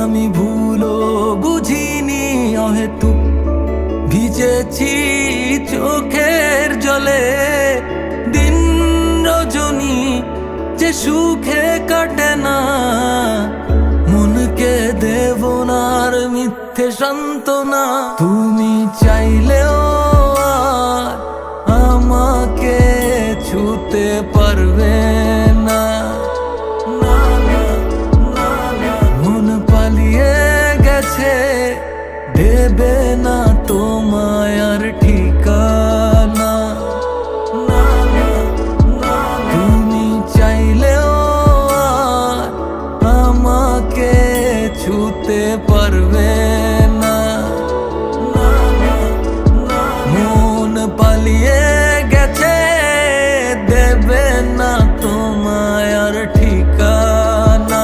আমি ভুলও বুঝিনি অহেতুক ভিজেছি চোখের জলে। দিন রজনী যে সুখে কাটে না, মনকে দেব না আর মিথ্যে সান্ত্বনা। তুমি চাইলেও আর আমাকে ছুতে পারবে না। মন পালিয়ে গেছে, দেবে না তোমায় আর ঠিকানা। তুমি চাইলেও আর আমাকে ছুতে পারবে না। মন পালিয়ে গেছে, দেবে না তোমায় আর ঠিকানা।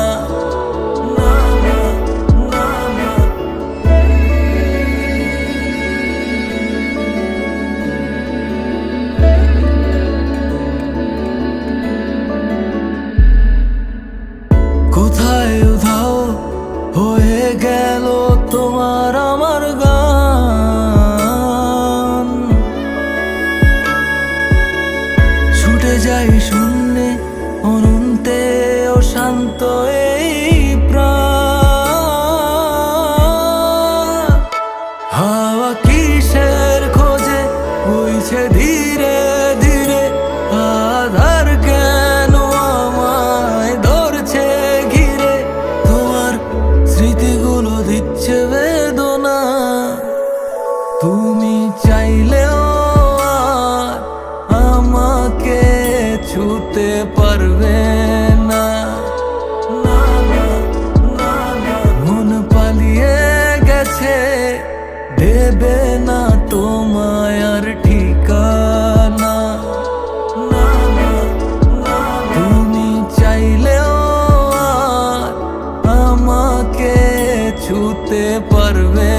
কোথায় উধাও হয়ে গেল তোমার আমার গান, ছুটে যাই শূন্যে অনন্তে অশান্ত এই প্রাণ। হাওয়া কিসের খোঁজে বইছে ধীরে ধীরে, আধার কেন আমায় ধরছে ঘিরে। তোমার স্মৃতিগুলো দিচ্ছে বেদনা, তুমি চাইলেও আর আমাকে ছুতে পারবে না। মন পালিয়ে গেছে, দেবে না তোমায় আর ঠিকানা। তুমি চাইলেও আর আমাকে ছুতে পারবে